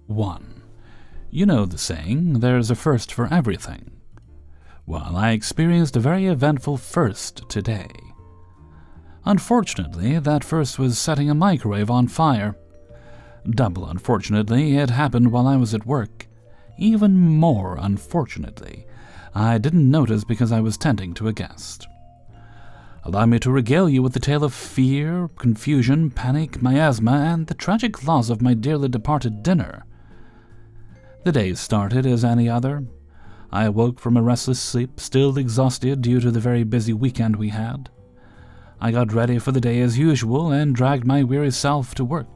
1. You know the saying, there's a first for everything. Well, I experienced a very eventful first today. Unfortunately, that first was setting a microwave on fire. Double unfortunately, it happened while I was at work. Even more unfortunately, I didn't notice because I was tending to a guest. Allow me to regale you with the tale of fear, confusion, panic, miasma, and the tragic loss of my dearly departed dinner. The day started as any other. I awoke from a restless sleep, still exhausted due to the very busy weekend we had. I got ready for the day as usual and dragged my weary self to work.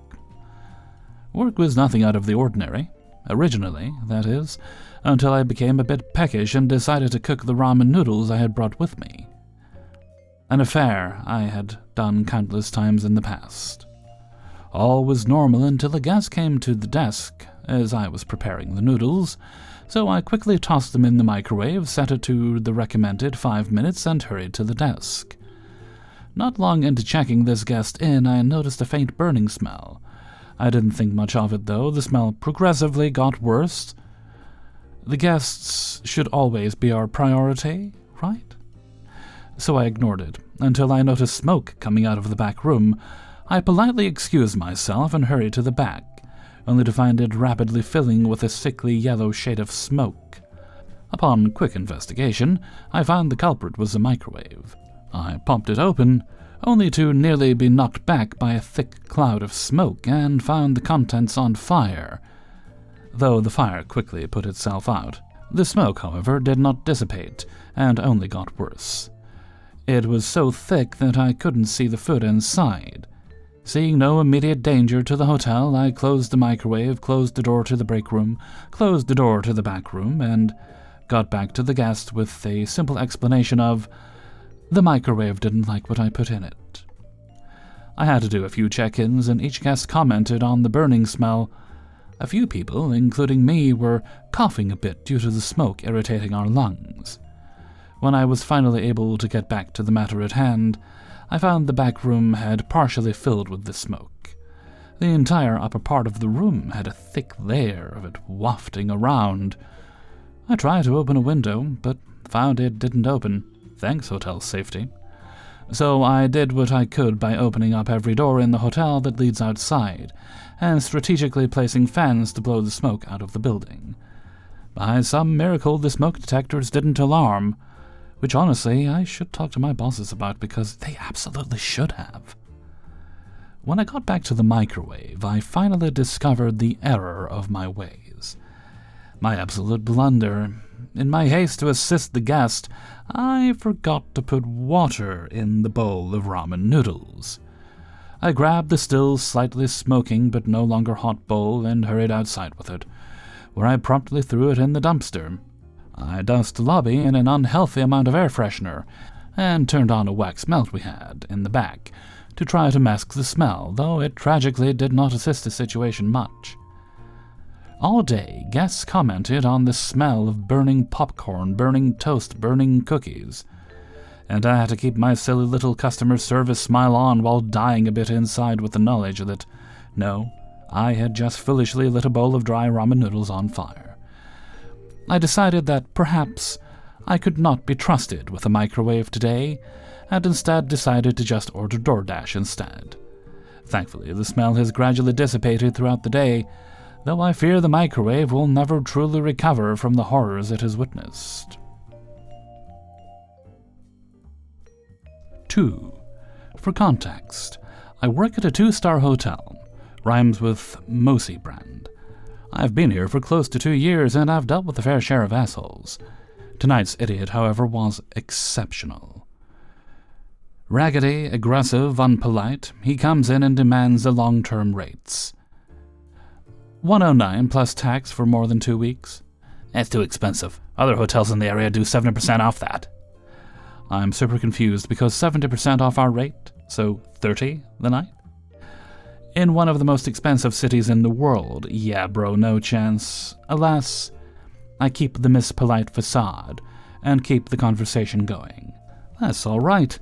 Work was nothing out of the ordinary, originally, that is, until I became a bit peckish and decided to cook the ramen noodles I had brought with me. An affair I had done countless times in the past. All was normal until a guest came to the desk as I was preparing the noodles, so I quickly tossed them in the microwave, set it to the recommended 5 minutes, and hurried to the desk. Not long into checking this guest in, I noticed a faint burning smell. I didn't think much of it, though. The smell progressively got worse. The guests should always be our priority, right? So I ignored it, until I noticed smoke coming out of the back room. I politely excused myself and hurried to the back, only to find it rapidly filling with a sickly yellow shade of smoke. Upon quick investigation, I found the culprit was the microwave. I popped it open, only to nearly be knocked back by a thick cloud of smoke, and found the contents on fire, though the fire quickly put itself out. The smoke, however, did not dissipate, and only got worse. It was so thick that I couldn't see the food inside. Seeing no immediate danger to the hotel, I closed the microwave, closed the door to the break room, closed the door to the back room, and got back to the guest with a simple explanation of, the microwave didn't like what I put in it. I had to do a few check-ins, and each guest commented on the burning smell. A few people, including me, were coughing a bit due to the smoke irritating our lungs. When I was finally able to get back to the matter at hand, I found the back room had partially filled with the smoke. The entire upper part of the room had a thick layer of it wafting around. I tried to open a window, but found it didn't open. Thanks, hotel safety. So I did what I could by opening up every door in the hotel that leads outside, and strategically placing fans to blow the smoke out of the building. By some miracle, the smoke detectors didn't alarm, which honestly I should talk to my bosses about because they absolutely should have. When I got back to the microwave, I finally discovered the error of my ways. My absolute blunder. In my haste to assist the guest, I forgot to put water in the bowl of ramen noodles. I grabbed the still slightly smoking but no longer hot bowl and hurried outside with it, where I promptly threw it in the dumpster. I doused the lobby in an unhealthy amount of air freshener and turned on a wax melt we had in the back to try to mask the smell, though it tragically did not assist the situation much. All day, guests commented on the smell of burning popcorn, burning toast, burning cookies, and I had to keep my silly little customer service smile on while dying a bit inside with the knowledge that, no, I had just foolishly lit a bowl of dry ramen noodles on fire. I decided that perhaps I could not be trusted with a microwave today, and instead decided to just order DoorDash instead. Thankfully, the smell has gradually dissipated throughout the day, though I fear the microwave will never truly recover from the horrors it has witnessed. 2. For context, I work at a 2-star hotel. Rhymes with Mosi brand. I've been here for close to 2 years, and I've dealt with a fair share of assholes. Tonight's idiot, however, was exceptional. Raggedy, aggressive, unpolite, he comes in and demands the long-term rates. $109 plus tax for more than 2 weeks. That's too expensive. Other hotels in the area do 70% off that. I'm super confused because 70% off our rate, so $30 the night? In one of the most expensive cities in the world, yeah bro, no chance. Alas, I keep the Miss Polite facade and keep the conversation going. That's alright.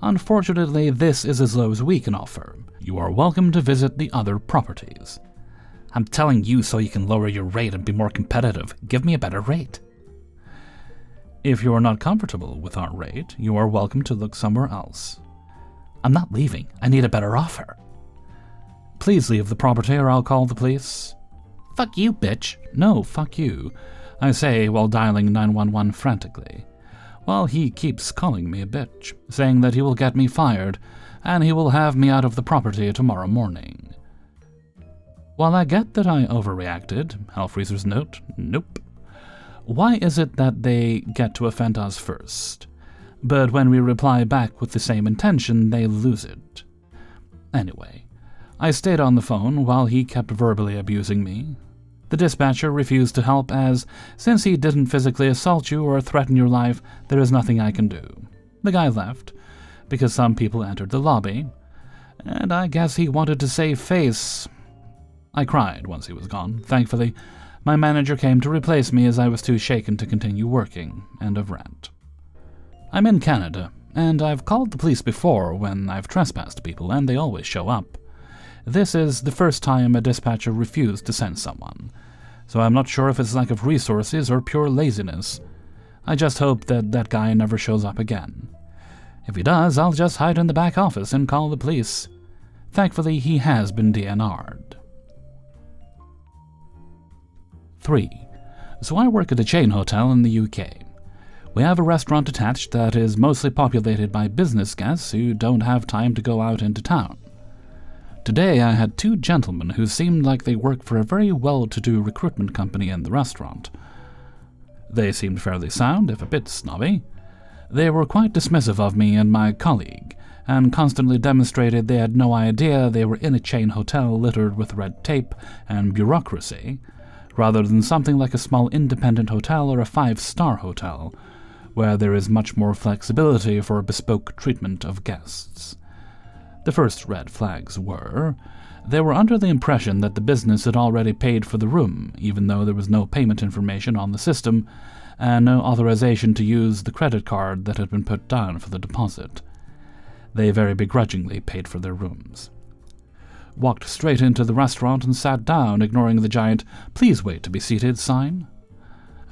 Unfortunately, this is as low as we can offer. You are welcome to visit the other properties. I'm telling you so you can lower your rate and be more competitive. Give me a better rate. If you are not comfortable with our rate, you are welcome to look somewhere else. I'm not leaving. I need a better offer. Please leave the property or I'll call the police. Fuck you, bitch. No, fuck you, I say while dialing 911 frantically, while he keeps calling me a bitch, saying that he will get me fired and he will have me out of the property tomorrow morning. While I get that I overreacted, Hellfreezer's note, nope. Why is it that they get to offend us first, but when we reply back with the same intention, they lose it? Anyway, I stayed on the phone while he kept verbally abusing me. The dispatcher refused to help as, since he didn't physically assault you or threaten your life, there is nothing I can do. The guy left, because some people entered the lobby, and I guess he wanted to save face. I cried once he was gone. Thankfully, my manager came to replace me as I was too shaken to continue working. End of rant. I'm in Canada, and I've called the police before when I've trespassed people, and they always show up. This is the first time a dispatcher refused to send someone, so I'm not sure if it's lack of resources or pure laziness. I just hope that that guy never shows up again. If he does, I'll just hide in the back office and call the police. Thankfully, he has been DNR'd. 3. So I work at a chain hotel in the UK. We have a restaurant attached that is mostly populated by business guests who don't have time to go out into town. Today I had 2 gentlemen who seemed like they work for a very well-to-do recruitment company in the restaurant. They seemed fairly sound, if a bit snobby. They were quite dismissive of me and my colleague, and constantly demonstrated they had no idea they were in a chain hotel littered with red tape and bureaucracy, rather than something like a small independent hotel or a 5-star hotel, where there is much more flexibility for bespoke treatment of guests. The first red flags were, they were under the impression that the business had already paid for the room, even though there was no payment information on the system, and no authorization to use the credit card that had been put down for the deposit. They very begrudgingly paid for their rooms. Walked straight into the restaurant and sat down, ignoring the giant "Please wait to be seated" sign,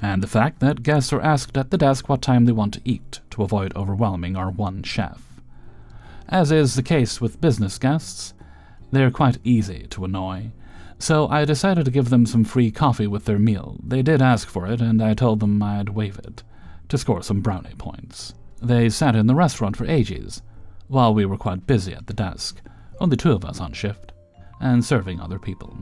and the fact that guests are asked at the desk what time they want to eat, to avoid overwhelming our one chef. As is the case with business guests, they are quite easy to annoy, so I decided to give them some free coffee with their meal. They did ask for it, and I told them I'd waive it, to score some brownie points. They sat in the restaurant for ages, while we were quite busy at the desk, only 2 of us on shift, and serving other people.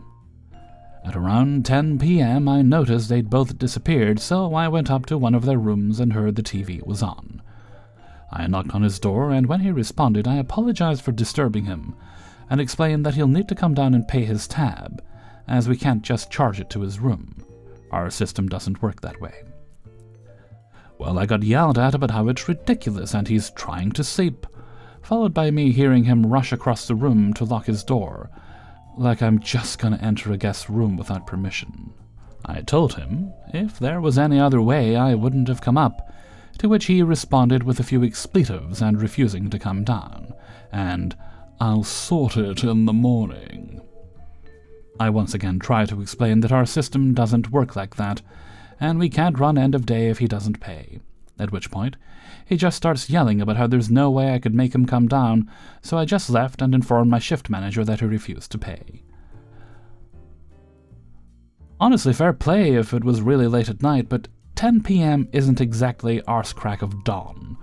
At around 10 p.m. I noticed they'd both disappeared, so I went up to one of their rooms and heard the TV was on. I knocked on his door, and when he responded, I apologized for disturbing him, and explained that he'll need to come down and pay his tab, as we can't just charge it to his room. Our system doesn't work that way. Well, I got yelled at about how it's ridiculous and he's trying to sleep, followed by me hearing him rush across the room to lock his door, like I'm just gonna enter a guest's room without permission. I told him if there was any other way I wouldn't have come up, to which he responded with a few expletives and refusing to come down, and "I'll sort it in the morning." I once again tried to explain that our system doesn't work like that, and we can't run end of day if he doesn't pay, at which point he just starts yelling about how there's no way I could make him come down, so I just left and informed my shift manager that he refused to pay. Honestly, fair play if it was really late at night, but 10 p.m. isn't exactly arse crack of dawn.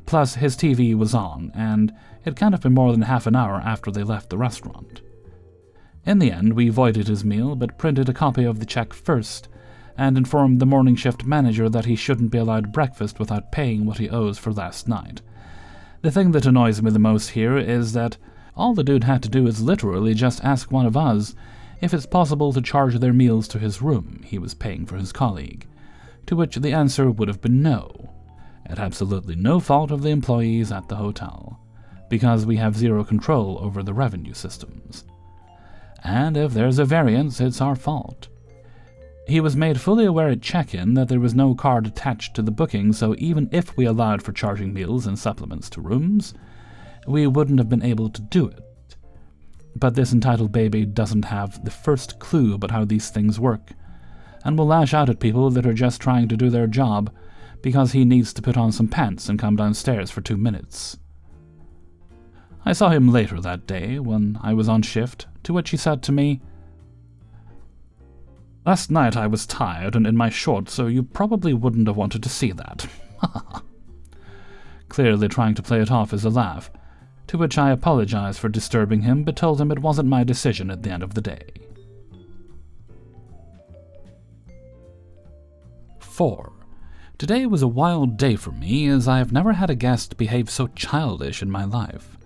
Plus, his TV was on, and it can't have been more than half an hour after they left the restaurant. In the end, we voided his meal, but printed a copy of the check first, and informed the morning shift manager that he shouldn't be allowed breakfast without paying what he owes for last night. The thing that annoys me the most here is that all the dude had to do is literally just ask one of us if it's possible to charge their meals to his room he was paying for his colleague, to which the answer would have been no, at absolutely no fault of the employees at the hotel, because we have zero control over the revenue systems. And if there's a variance, it's our fault. He was made fully aware at check-in that there was no card attached to the booking, so even if we allowed for charging meals and supplements to rooms, we wouldn't have been able to do it. But this entitled baby doesn't have the first clue about how these things work, and will lash out at people that are just trying to do their job because he needs to put on some pants and come downstairs for 2 minutes. I saw him later that day when I was on shift, to which he said to me, "Last night I was tired and in my shorts, so you probably wouldn't have wanted to see that." Clearly trying to play it off as a laugh, to which I apologized for disturbing him but told him it wasn't my decision at the end of the day. 4. Today was a wild day for me, as I have never had a guest behave so childish in my life.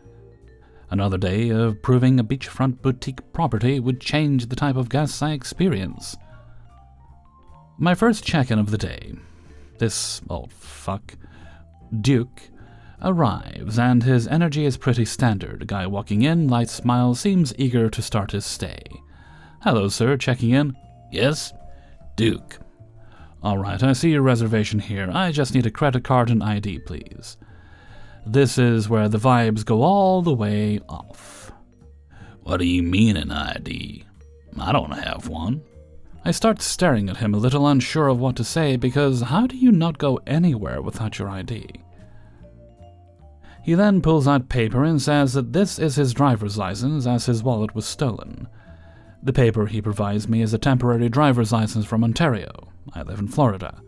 Another day of proving a beachfront boutique property would change the type of guests I experience. My first check-in of the day, this old fuck, Duke, arrives, and his energy is pretty standard. A guy walking in, light smile, seems eager to start his stay. "Hello, sir, checking in." "Yes?" "Duke." "All right, I see your reservation here. I just need a credit card and ID, please." This is where the vibes go all the way off. "What do you mean an ID? I don't have one." I start staring at him a little unsure of what to say, because how do you not go anywhere without your ID? He then pulls out paper and says that this is his driver's license, as his wallet was stolen. The paper he provides me is a temporary driver's license from Ontario. I live in Florida.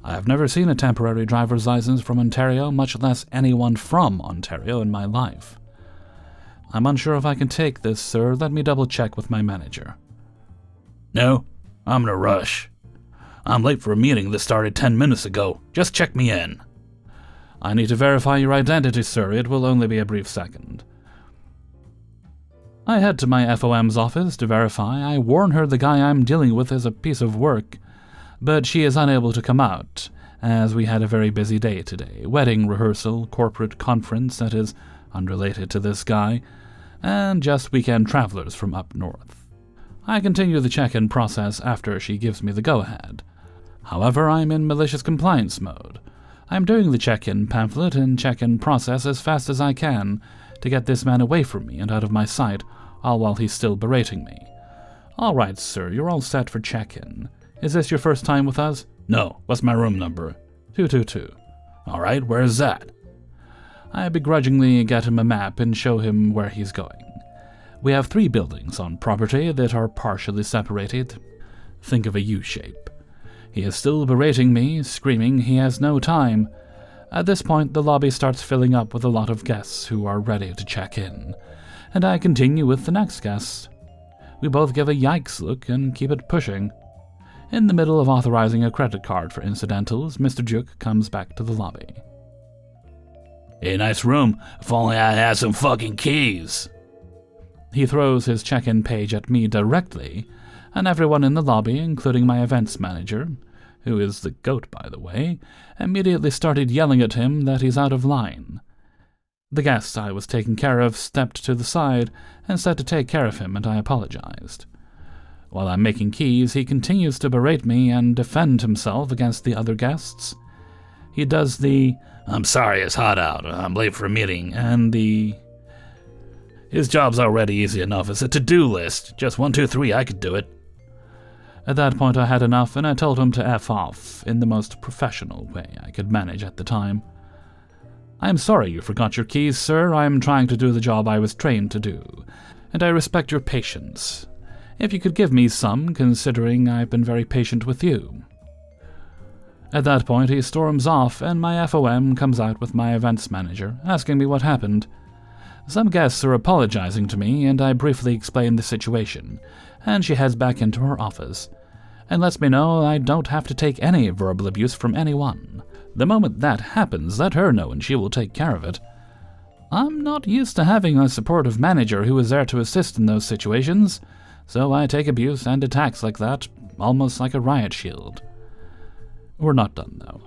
I have never seen a temporary driver's license from Ontario, much less anyone from Ontario in my life. "I'm unsure if I can take this, sir. Let me double-check with my manager." "No, I'm in a rush. I'm late for a meeting that started 10 minutes ago. Just check me in." "I need to verify your identity, sir. It will only be a brief second." I head to my FOM's office to verify. I warn her the guy I'm dealing with is a piece of work, but she is unable to come out, as we had a very busy day today. Wedding rehearsal, corporate conference that is unrelated to this guy, and just weekend travelers from up north. I continue the check-in process after she gives me the go-ahead. However, I'm in malicious compliance mode. I'm doing the check-in pamphlet and check-in process as fast as I can to get this man away from me and out of my sight, all while he's still berating me. "All right, sir, you're all set for check-in. Is this your first time with us?" "No. What's my room number?" 222. "All right, where's that?" I begrudgingly get him a map and show him where he's going. We have 3 buildings on property that are partially separated. Think of a U-shape. He is still berating me, screaming he has no time. At this point, the lobby starts filling up with a lot of guests who are ready to check in, and I continue with the next guest. We both give a yikes look and keep it pushing. In the middle of authorizing a credit card for incidentals, Mr. Duke comes back to the lobby. "Hey, nice room. If only I had some fucking keys." He throws his check-in page at me directly, and everyone in the lobby, including my events manager, who is the goat, by the way, immediately started yelling at him that he's out of line. The guest I was taking care of stepped to the side and said to take care of him, and I apologized. While I'm making keys, he continues to berate me and defend himself against the other guests. He does the, "I'm sorry it's hot out, I'm late for a meeting," and the, "His job's already easy enough, it's a to-do list, just 1, 2, 3, I could do it." At that point I had enough, and I told him to F off in the most professional way I could manage at the time. "I'm sorry you forgot your keys, sir. I'm trying to do the job I was trained to do, and I respect your patience. If you could give me some, considering I've been very patient with you." At that point he storms off, and my FOM comes out with my events manager, asking me what happened. Some guests are apologizing to me, and I briefly explain the situation, and she heads back into her office, and lets me know I don't have to take any verbal abuse from anyone. The moment that happens, let her know and she will take care of it. I'm not used to having a supportive manager who is there to assist in those situations, so I take abuse and attacks like that, almost like a riot shield. We're not done, though.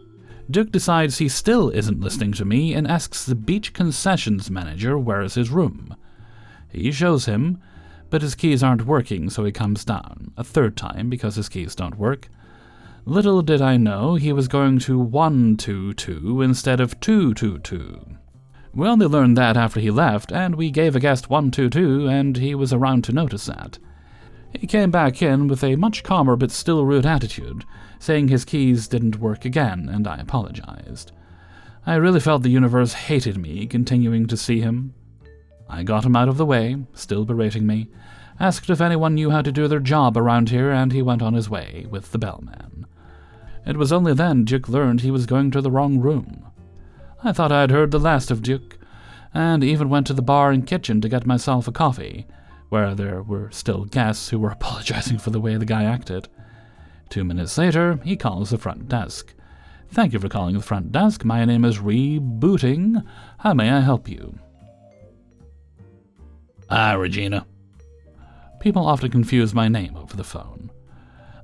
Duke decides he still isn't listening to me and asks the beach concessions manager where is his room. He shows him, but his keys aren't working, so he comes down, a third time because his keys don't work. Little did I know he was going to 122 instead of 222. We only learned that after he left, and we gave a guest 122, and he was around to notice that. He came back in with a much calmer but still rude attitude, saying his keys didn't work again, and I apologized. I really felt the universe hated me, continuing to see him. I got him out of the way, still berating me, asked if anyone knew how to do their job around here, and he went on his way with the bellman. It was only then Duke learned he was going to the wrong room. I thought I had heard the last of Duke, and even went to the bar and kitchen to get myself a coffee, where there were still guests who were apologizing for the way the guy acted. 2 minutes later, he calls the front desk. "Thank you for calling the front desk. My name is Rebooting. How may I help you?" Hi, Regina. People often confuse my name over the phone.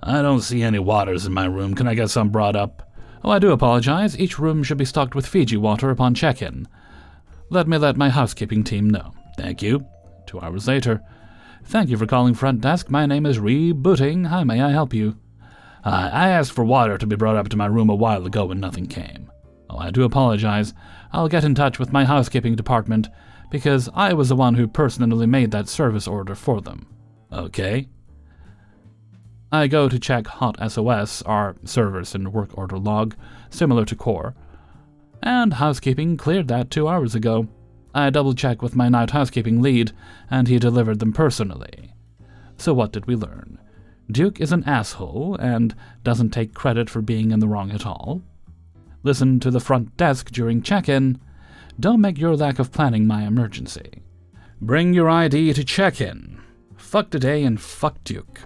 I don't see any waters in my room. Can I get some brought up? Oh, I do apologize. Each room should be stocked with Fiji water upon check-in. Let me let my housekeeping team know. Thank you. 2 hours later. "Thank you for calling front desk. My name is Rebooting. How may I help you?" I asked for water to be brought up to my room a while ago and nothing came. Oh, I do apologize. I'll get in touch with my housekeeping department, because I was the one who personally made that service order for them. Okay. I go to check Hot SOS, our service and work order log, similar to Coahw, and housekeeping cleared that 2 hours ago. I double-check with my night housekeeping lead, and he delivered them personally. So what did we learn? Duke is an asshole and doesn't take credit for being in the wrong at all. Listen to the front desk during check-in. Don't make your lack of planning my emergency. Bring your ID to check-in. Fuck today and fuck Duke.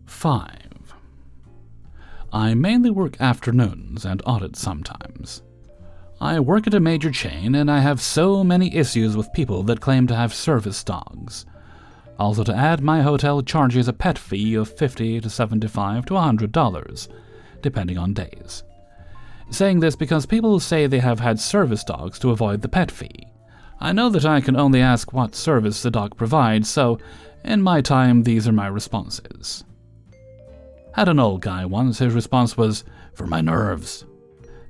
5. I mainly work afternoons and audit sometimes. I work at a major chain, and I have so many issues with people that claim to have service dogs. Also to add, my hotel charges a pet fee of $50 to $75 to $100, depending on days. Saying this because people say they have had service dogs to avoid the pet fee. I know that I can only ask what service the dog provides, so in my time these are my responses. Had an old guy once, his response was, "For my nerves."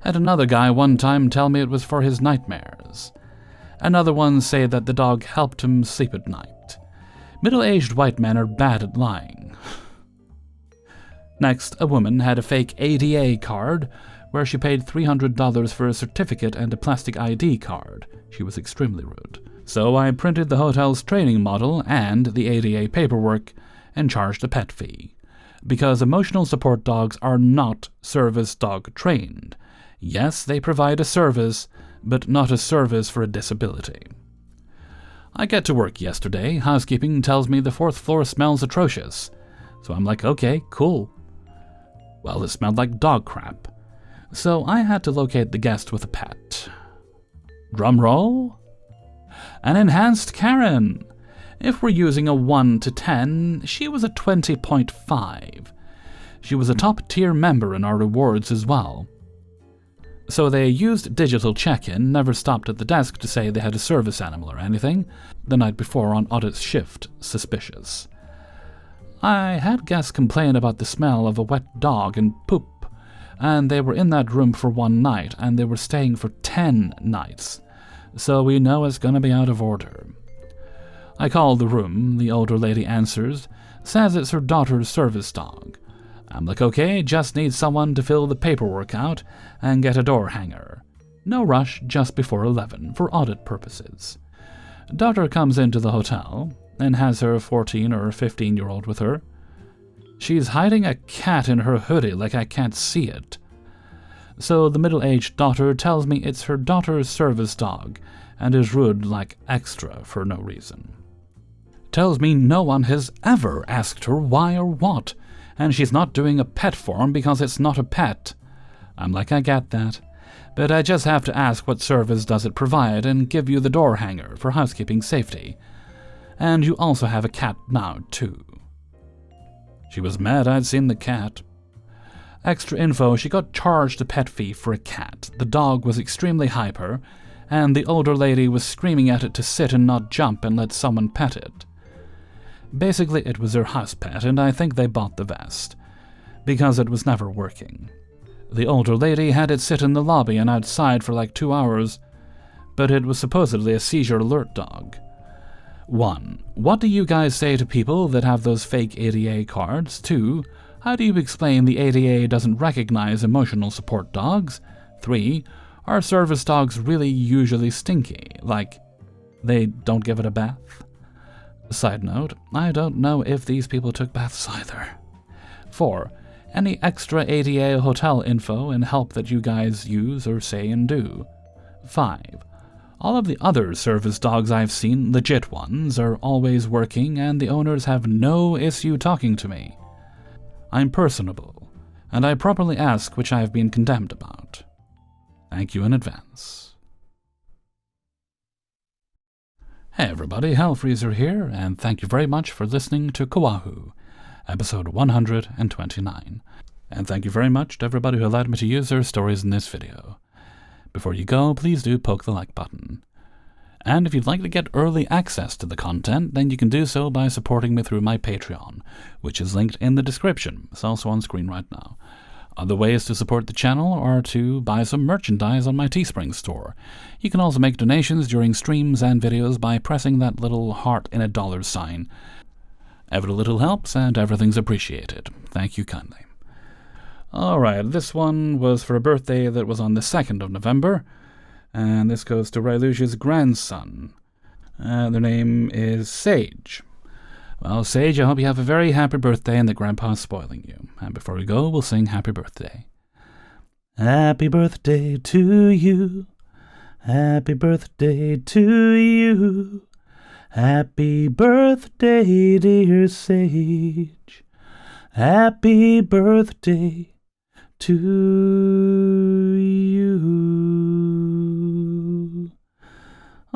Had another guy one time tell me it was for his nightmares. Another one say that the dog helped him sleep at night. Middle-aged white men are bad at lying. Next, a woman had a fake ADA card where she paid $300 for a certificate and a plastic ID card. She was extremely rude. So I printed the hotel's training model and the ADA paperwork and charged a pet fee. Because emotional support dogs are not service dog trained. Yes, they provide a service, but not a service for a disability. I get to work yesterday. Housekeeping tells me the 4th floor smells atrocious. So I'm like, okay, cool. Well, it smelled like dog crap. So I had to locate the guest with a pet. Drum roll? An enhanced Karen. If we're using a 1 to 10, she was a 20.5. She was a top-tier member in our rewards as well. So they used digital check-in, never stopped at the desk to say they had a service animal or anything, the night before on audit shift, suspicious. I had guests complain about the smell of a wet dog and poop, and they were in that room for 1 night, and they were staying for 10 nights, so we know it's gonna be out of order. I call the room, the older lady answers, says it's her daughter's service dog. I'm like, okay, just need someone to fill the paperwork out and get a door hanger. No rush, just before 11, for audit purposes. Daughter comes into the hotel and has her 14 or 15-year-old with her. She's hiding a cat in her hoodie like I can't see it. So the middle-aged daughter tells me it's her daughter's service dog and is rude like extra for no reason. Tells me no one has ever asked her why or what, and she's not doing a pet form because it's not a pet. I'm like, I get that, but I just have to ask what service does it provide and give you the door hanger for housekeeping safety. And you also have a cat now, too. She was mad I'd seen the cat. Extra info, she got charged a pet fee for a cat. The dog was extremely hyper, and the older lady was screaming at it to sit and not jump and let someone pet it. Basically, it was their house pet, and I think they bought the vest, because it was never working. The older lady had it sit in the lobby and outside for like 2 hours, but it was supposedly a seizure alert dog. 1. What do you guys say to people that have those fake ADA cards? 2. How do you explain the ADA doesn't recognize emotional support dogs? 3. Are service dogs really usually stinky? Like, they don't give it a bath? Side note, I don't know if these people took baths either. 4. Any extra ADA hotel info and help that you guys use or say and do? 5. All of the other service dogs I've seen, legit ones, are always working and the owners have no issue talking to me. I'm personable, and I properly ask which I have been condemned about. Thank you in advance. Hey everybody, Hellfreezer here, and thank you very much for listening to Coahw, episode 129. And thank you very much to everybody who allowed me to use their stories in this video. Before you go, please do poke the like button. And if you'd like to get early access to the content, then you can do so by supporting me through my Patreon, which is linked in the description. It's also on screen right now. Other ways to support the channel are to buy some merchandise on my Teespring store. You can also make donations during streams and videos by pressing that little heart in a dollar sign. Every little helps and everything's appreciated. Thank you kindly. Alright, this one was for a birthday that was on the 2nd of November, and this goes to Rylucia's grandson. Their name is Sage. Well, Sage, I hope you have a very happy birthday and that Grandpa's spoiling you. And before we go, we'll sing Happy Birthday. Happy birthday to you. Happy birthday to you. Happy birthday, dear Sage. Happy birthday to you.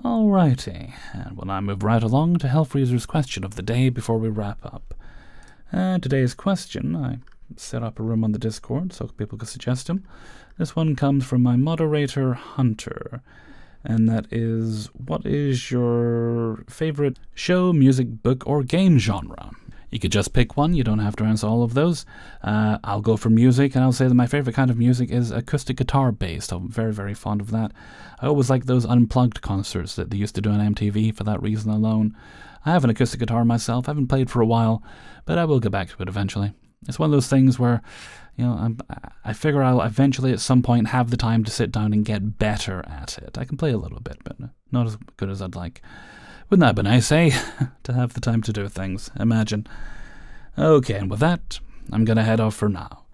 Alrighty, and we'll now move right along to Hellfreezer's question of the day before we wrap up. Today's question, I set up a room on the Discord so people could suggest them. This one comes from my moderator, Hunter, and that is, what is your favorite show, music, book, or game genre? You could just pick one, you don't have to answer all of those. I'll go for music, and I'll say that my favorite kind of music is acoustic guitar based. I'm very, very fond of that. I always like those unplugged concerts that they used to do on MTV for that reason alone. I have an acoustic guitar myself, I haven't played for a while, but I will get back to it eventually. It's one of those things where, you know, I figure I'll eventually at some point have the time to sit down and get better at it. I can play a little bit, but not as good as I'd like. Wouldn't that be nice, eh? To have the time to do things, imagine. Okay, and with that, I'm going to head off for now.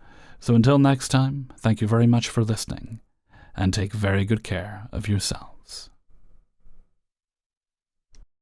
So until next time, thank you very much for listening, and take very good care of yourself.